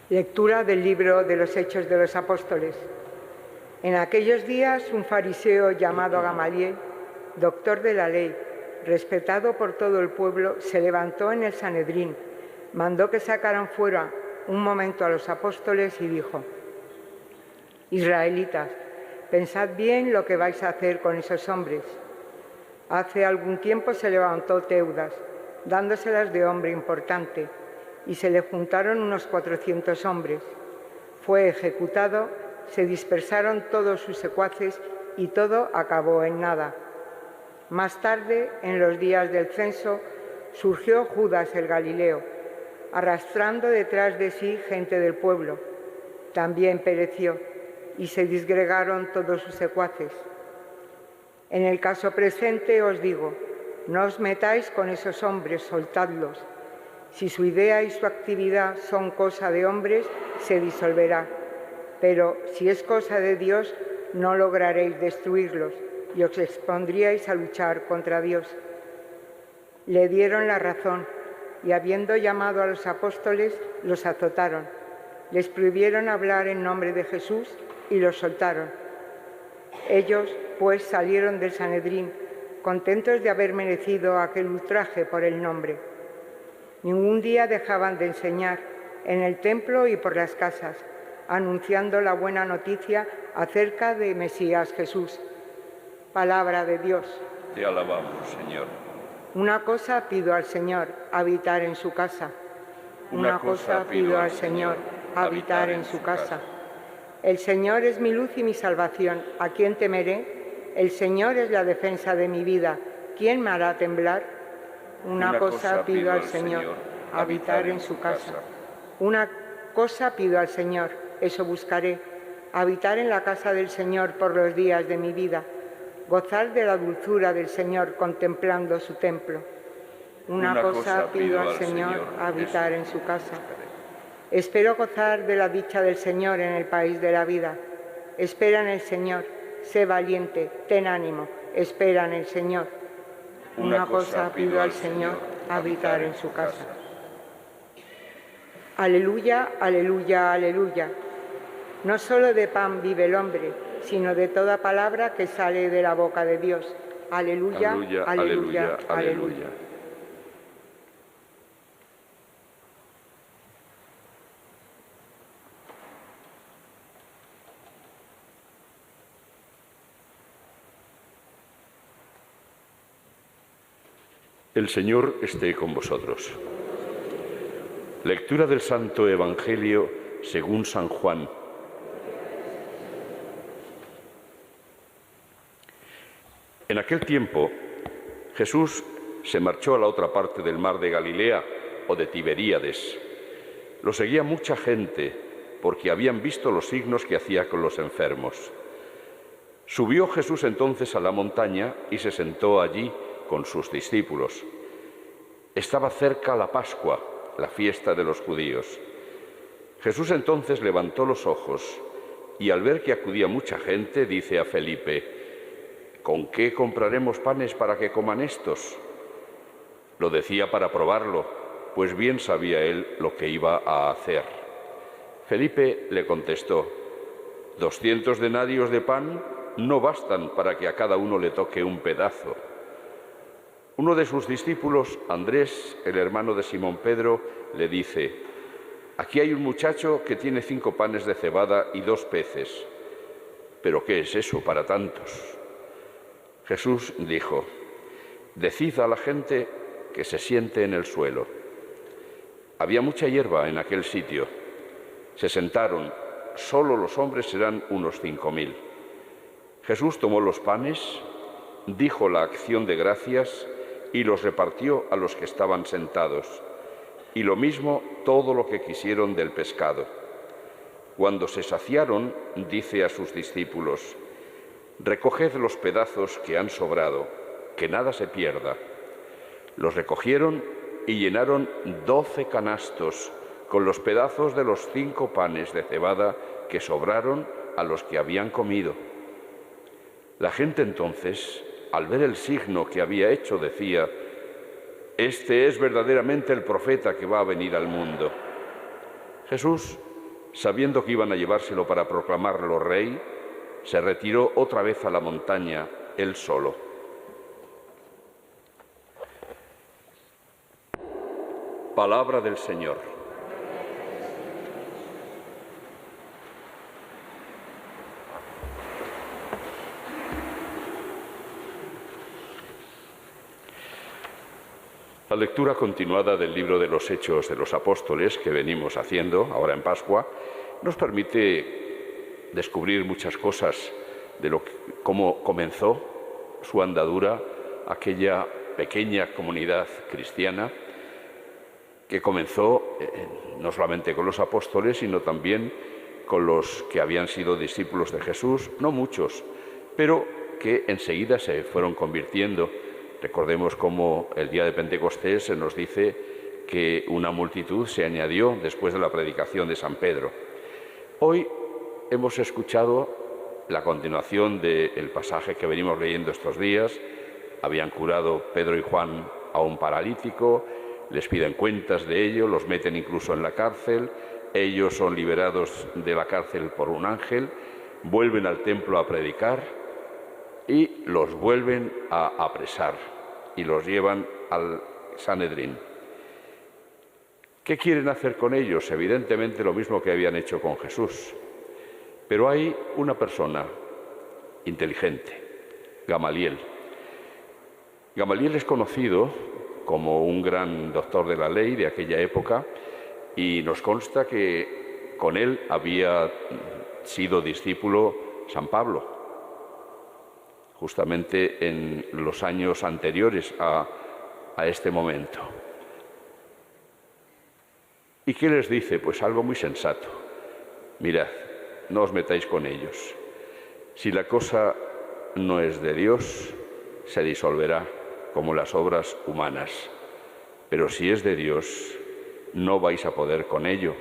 Lectura del libro de los Hechos de los Apóstoles. En aquellos días un fariseo llamado Gamaliel, doctor de la ley, respetado por todo el pueblo, se levantó en el Sanedrín, mandó que sacaran fuera un momento a los apóstoles y dijo: Israelitas, pensad bien lo que vais a hacer con esos hombres. Hace algún tiempo se levantó Teudas, dándoselas de hombre importante, y se le juntaron unos 400 hombres. Fue ejecutado, se dispersaron todos sus secuaces y todo acabó en nada. Más tarde, en los días del censo, surgió Judas el Galileo, arrastrando detrás de sí gente del pueblo. También pereció y se disgregaron todos sus secuaces. En el caso presente os digo, no os metáis con esos hombres, soltadlos. Si su idea y su actividad son cosa de hombres, se disolverá. Pero si es cosa de Dios, no lograréis destruirlos y os expondríais a luchar contra Dios. Le dieron la razón y, habiendo llamado a los apóstoles, los azotaron. Les prohibieron hablar en nombre de Jesús y los soltaron. Ellos, pues, salieron del Sanedrín, contentos de haber merecido aquel ultraje por el nombre. Ningún día dejaban de enseñar en el templo y por las casas, anunciando la buena noticia acerca de Mesías Jesús. Palabra de Dios. Te alabamos, Señor. Una cosa pido al Señor, habitar en su casa. Una cosa pido al Señor, habitar en su casa. El Señor es mi luz y mi salvación. ¿A quién temeré? El Señor es la defensa de mi vida. ¿Quién me hará temblar? Una cosa pido al Señor, habitar en su casa. Una cosa pido al Señor, eso buscaré, habitar en la casa del Señor por los días de mi vida, gozar de la dulzura del Señor contemplando su templo. Una cosa pido al Señor, habitar en su casa. Espero gozar de la dicha del Señor en el país de la vida. Espera en el Señor, sé valiente, ten ánimo, espera en el Señor. Una cosa pido al Señor, habitar en su casa. Aleluya, aleluya, aleluya. No solo de pan vive el hombre, sino de toda palabra que sale de la boca de Dios. Aleluya, aleluya, aleluya, aleluya. El Señor esté con vosotros. Lectura del Santo Evangelio según San Juan. En aquel tiempo, Jesús se marchó a la otra parte del mar de Galilea o de Tiberíades. Lo seguía mucha gente porque habían visto los signos que hacía con los enfermos. Subió Jesús entonces a la montaña y se sentó allí con sus discípulos. Estaba cerca la Pascua, la fiesta de los judíos. Jesús entonces levantó los ojos y al ver que acudía mucha gente, dice a Felipe: ¿con qué compraremos panes para que coman estos? Lo decía para probarlo, pues bien sabía él lo que iba a hacer. Felipe le contestó: 200 denarios de pan no bastan para que a cada uno le toque un pedazo. Uno de sus discípulos, Andrés, el hermano de Simón Pedro, le dice: aquí hay un muchacho que tiene 5 panes de cebada y 2 peces. ¿Pero qué es eso para tantos? Jesús dijo: decid a la gente que se siente en el suelo. Había mucha hierba en aquel sitio. Se sentaron, solo los hombres eran unos 5000. Jesús tomó los panes, dijo la acción de gracias y los repartió a los que estaban sentados, y lo mismo todo lo que quisieron del pescado. Cuando se saciaron, dice a sus discípulos: recoged los pedazos que han sobrado, que nada se pierda. Los recogieron y llenaron 12 canastos con los pedazos de los 5 panes de cebada que sobraron a los que habían comido. La gente entonces, al ver el signo que había hecho, decía: este es verdaderamente el profeta que va a venir al mundo. Jesús sabiendo que iban a llevárselo para proclamarlo rey, se retiró otra vez a la montaña, él solo. Palabra del Señor. La lectura continuada del libro de los Hechos de los Apóstoles que venimos haciendo ahora en Pascua nos permite descubrir muchas cosas de cómo comenzó su andadura aquella pequeña comunidad cristiana que comenzó no solamente con los apóstoles, sino también con los que habían sido discípulos de Jesús, no muchos, pero que enseguida se fueron convirtiendo. Recordemos cómo el día de Pentecostés se nos dice que una multitud se añadió después de la predicación de San Pedro. Hoy hemos escuchado la continuación del pasaje que venimos leyendo estos días. Habían curado Pedro y Juan a un paralítico, les piden cuentas de ello, los meten incluso en la cárcel, ellos son liberados de la cárcel por un ángel, vuelven al templo a predicar y los vuelven a apresar y los llevan al Sanedrín. ¿Qué quieren hacer con ellos? Evidentemente lo mismo que habían hecho con Jesús. Pero hay una persona inteligente, Gamaliel. Gamaliel es conocido como un gran doctor de la ley de aquella época y nos consta que con él había sido discípulo San Pablo, justamente en los años anteriores a este momento. ¿Y qué les dice? Pues algo muy sensato. Mirad, no os metáis con ellos. Si la cosa no es de Dios, se disolverá como las obras humanas. Pero si es de Dios, no vais a poder con ello.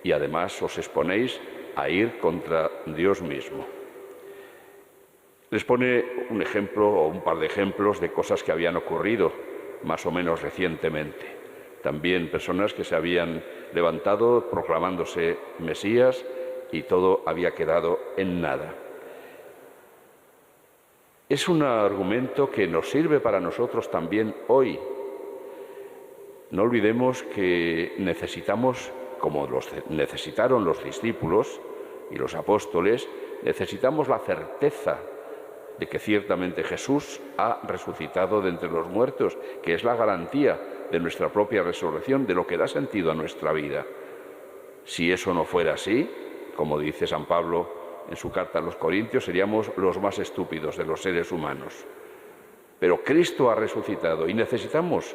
Y además os exponéis a ir contra Dios mismo. Les pone un ejemplo o un par de ejemplos de cosas que habían ocurrido más o menos recientemente. También personas que se habían levantado proclamándose Mesías y todo había quedado en nada. Es un argumento que nos sirve para nosotros también hoy. No olvidemos que necesitamos, como necesitaron los discípulos y los apóstoles, necesitamos la certeza de que ciertamente Jesús ha resucitado de entre los muertos, que es la garantía de nuestra propia resurrección, de lo que da sentido a nuestra vida. Si eso no fuera así, como dice San Pablo en su carta a los Corintios, seríamos los más estúpidos de los seres humanos. Pero Cristo ha resucitado y necesitamos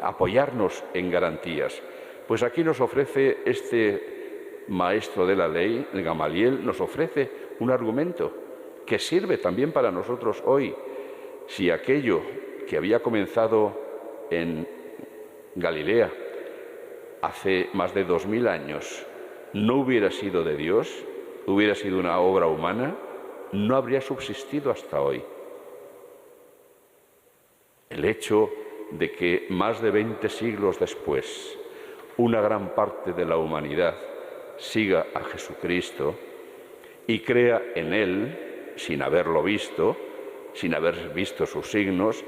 apoyarnos en garantías. Pues aquí nos ofrece este maestro de la ley, el Gamaliel, nos ofrece un argumento que sirve también para nosotros hoy. Si aquello que había comenzado en Galilea hace más de 2000 años no hubiera sido de Dios, hubiera sido una obra humana, no habría subsistido hasta hoy. El hecho de que más de 20 siglos después una gran parte de la humanidad siga a Jesucristo y crea en Él, sin haberlo visto, sin haber visto sus signos,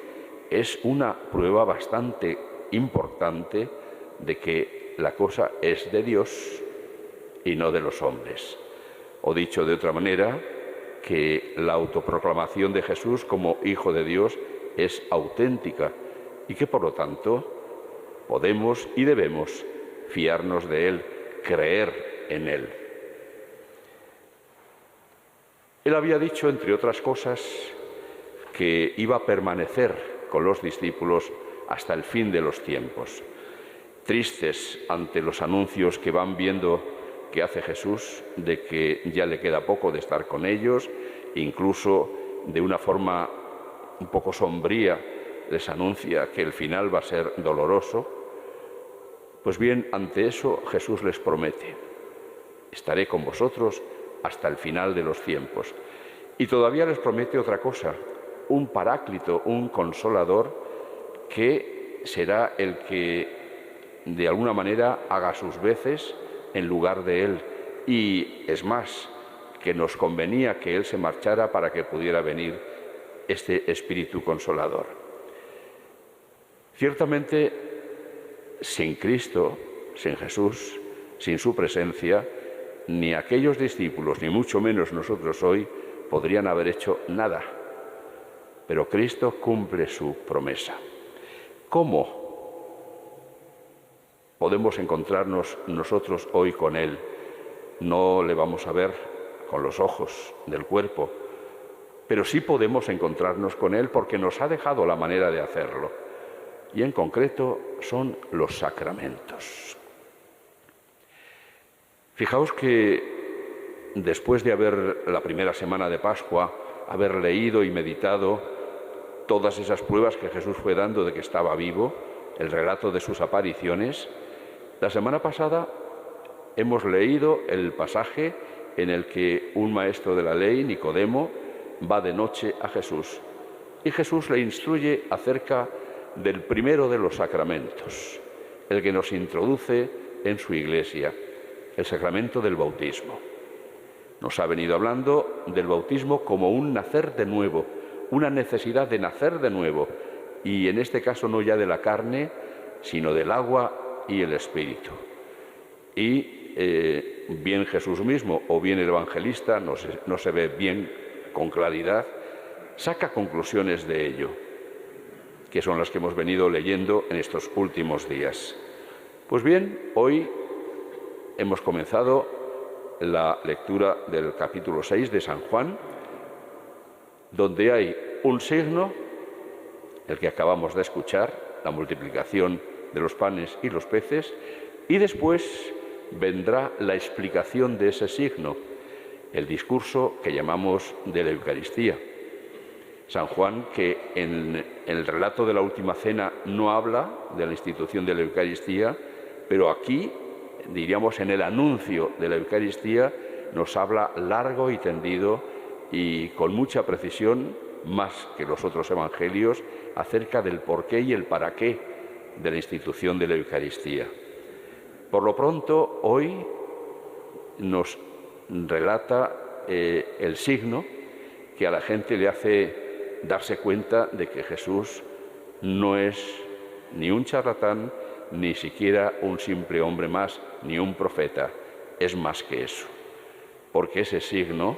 es una prueba bastante importante de que la cosa es de Dios y no de los hombres. O dicho de otra manera, que la autoproclamación de Jesús como Hijo de Dios es auténtica y que por lo tanto podemos y debemos fiarnos de Él, creer en Él. Él había dicho, entre otras cosas, que iba a permanecer con los discípulos hasta el fin de los tiempos. Tristes ante los anuncios que van viendo que hace Jesús de que ya le queda poco de estar con ellos, incluso de una forma un poco sombría les anuncia que el final va a ser doloroso. Pues bien, ante eso Jesús les promete: estaré con vosotros hasta el final de los tiempos. Y todavía les promete otra cosa, un paráclito, un consolador, que será el que de alguna manera haga sus veces en lugar de Él, y es más, que nos convenía que Él se marchara para que pudiera venir este Espíritu Consolador. Ciertamente, sin Cristo, sin Jesús, sin su presencia, ni aquellos discípulos, ni mucho menos nosotros hoy, podrían haber hecho nada. Pero Cristo cumple su promesa. ¿Cómo podemos encontrarnos nosotros hoy con Él? No le vamos a ver con los ojos del cuerpo, pero sí podemos encontrarnos con Él porque nos ha dejado la manera de hacerlo. Y en concreto son los sacramentos. Fijaos que después de haber, la primera semana de Pascua, haber leído y meditado todas esas pruebas que Jesús fue dando de que estaba vivo, el relato de sus apariciones, la semana pasada hemos leído el pasaje en el que un maestro de la ley, Nicodemo, va de noche a Jesús y Jesús le instruye acerca del primero de los sacramentos, el que nos introduce en su iglesia, el sacramento del bautismo. Nos ha venido hablando del bautismo como un nacer de nuevo, una necesidad de nacer de nuevo, y en este caso no ya de la carne, sino del agua y el Espíritu. Y bien Jesús mismo o bien el evangelista, no se ve bien con claridad, saca conclusiones de ello, que son las que hemos venido leyendo en estos últimos días. Pues bien, hoy hemos comenzado la lectura del capítulo 6 de San Juan, donde hay un signo, el que acabamos de escuchar, la multiplicación de los panes y los peces, y después vendrá la explicación de ese signo, el discurso que llamamos de la Eucaristía. San Juan, que en el relato de la última cena no habla de la institución de la Eucaristía, pero aquí, diríamos en el anuncio de la Eucaristía, nos habla largo y tendido y con mucha precisión, más que los otros evangelios, acerca del porqué y el para qué de la institución de la Eucaristía. Por lo pronto, hoy nos relata el signo que a la gente le hace darse cuenta de que Jesús no es ni un charlatán, ni siquiera un simple hombre más, ni un profeta. Es más que eso. Porque ese signo,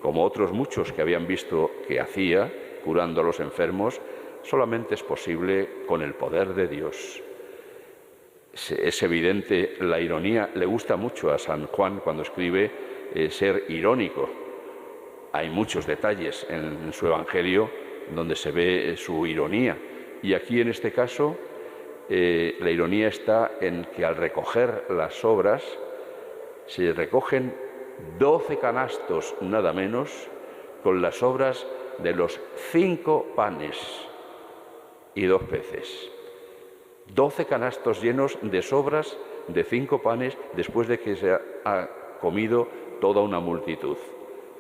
como otros muchos que habían visto que hacía, curando a los enfermos, solamente es posible con el poder de Dios. Es evidente la ironía, le gusta mucho a San Juan cuando escribe ser irónico. Hay muchos detalles en su Evangelio donde se ve su ironía. Y aquí en este caso la ironía está en que al recoger las sobras se recogen 12 canastos nada menos con las sobras de los 5 panes y 2 peces. 12 canastos llenos de sobras de 5 panes después de que se ha comido toda una multitud,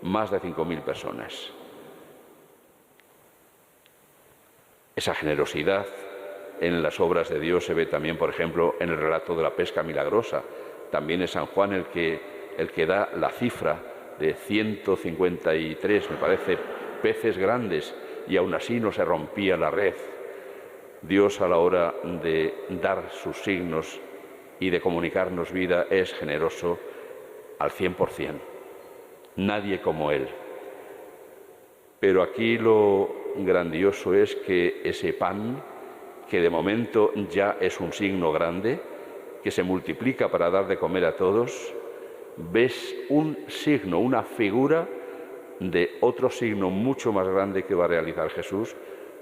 más de 5.000 personas. Esa generosidad en las obras de Dios se ve también, por ejemplo, en el relato de la pesca milagrosa. También es San Juan el que da la cifra de 153, me parece, peces grandes, y aún así no se rompía la red. Dios, a la hora de dar sus signos y de comunicarnos vida, es generoso al 100%. Nadie como Él. Pero aquí lo grandioso es que ese pan, que de momento ya es un signo grande, que se multiplica para dar de comer a todos, ves un signo, una figura de otro signo mucho más grande que va a realizar Jesús,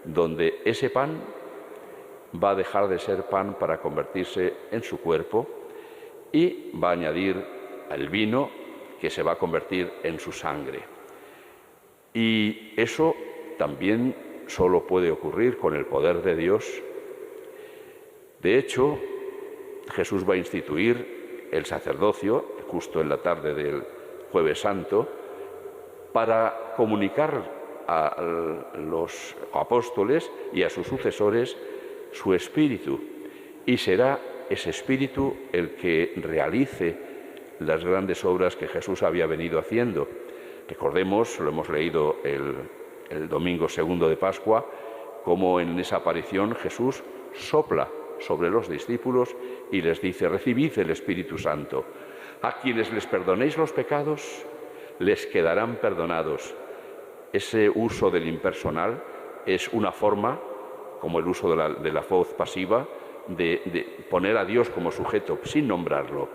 donde ese pan va a dejar de ser pan para convertirse en su cuerpo y va a añadir al vino que se va a convertir en su sangre. Y eso también solo puede ocurrir con el poder de Dios. De hecho, Jesús va a instituir el sacerdocio justo en la tarde del Jueves Santo para comunicar a los apóstoles y a sus sucesores su espíritu, y será ese espíritu el que realice las grandes obras que Jesús había venido haciendo. Recordemos, lo hemos leído el domingo segundo de Pascua, cómo en esa aparición Jesús sopla sobre los discípulos y les dice: recibid el Espíritu Santo. A quienes les perdonéis los pecados, les quedarán perdonados. Ese uso del impersonal es una forma, como el uso de la voz pasiva, de poner a Dios como sujeto sin nombrarlo.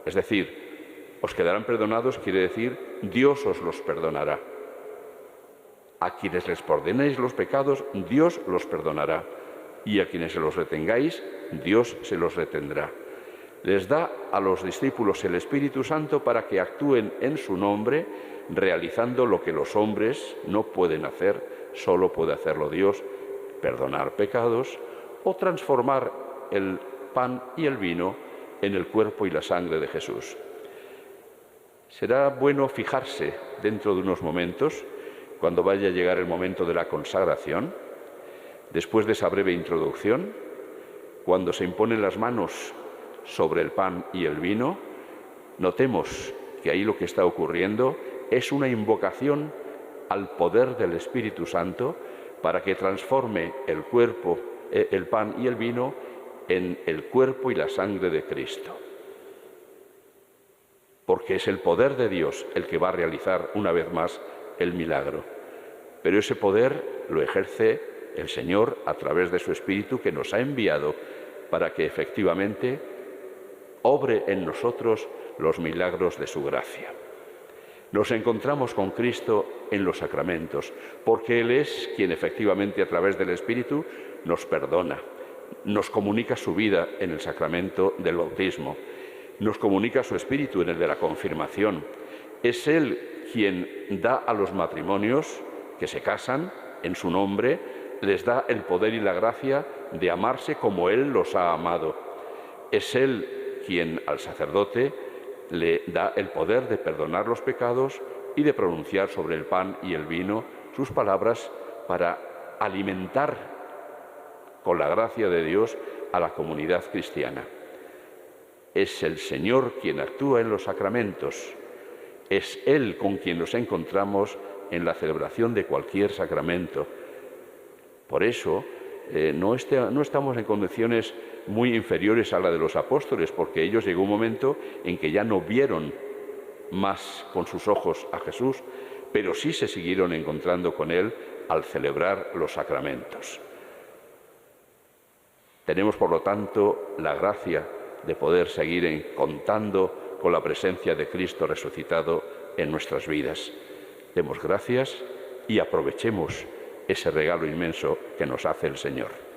Es decir, os quedarán perdonados quiere decir Dios os los perdonará. A quienes les perdonéis los pecados, Dios los perdonará. Y a quienes se los retengáis, Dios se los retendrá. Les da a los discípulos el Espíritu Santo para que actúen en su nombre, realizando lo que los hombres no pueden hacer, solo puede hacerlo Dios: perdonar pecados o transformar el pan y el vino en el cuerpo y la sangre de Jesús. Será bueno fijarse dentro de unos momentos, cuando vaya a llegar el momento de la consagración, después de esa breve introducción, cuando se imponen las manos sobre el pan y el vino, notemos que ahí lo que está ocurriendo es una invocación al poder del Espíritu Santo para que transforme el cuerpo, el pan y el vino en el cuerpo y la sangre de Cristo. Porque es el poder de Dios el que va a realizar una vez más el milagro. Pero ese poder lo ejerce el Señor a través de su Espíritu, que nos ha enviado para que efectivamente obre en nosotros los milagros de su gracia. Nos encontramos con Cristo en los sacramentos, porque Él es quien efectivamente a través del Espíritu nos perdona, nos comunica su vida en el sacramento del bautismo, nos comunica su Espíritu en el de la confirmación. Es Él quien da a los matrimonios que se casan en su nombre, les da el poder y la gracia de amarse como Él los ha amado. Es Él quien al sacerdote le da el poder de perdonar los pecados y de pronunciar sobre el pan y el vino sus palabras para alimentar con la gracia de Dios a la comunidad cristiana. Es el Señor quien actúa en los sacramentos. Es Él con quien nos encontramos en la celebración de cualquier sacramento. Por eso no estamos en condiciones muy inferiores a la de los apóstoles, porque ellos llegó un momento en que ya no vieron más con sus ojos a Jesús, pero sí se siguieron encontrando con Él al celebrar los sacramentos. Tenemos, por lo tanto, la gracia de poder seguir contando con la presencia de Cristo resucitado en nuestras vidas. Demos gracias y aprovechemos ese regalo inmenso que nos hace el Señor.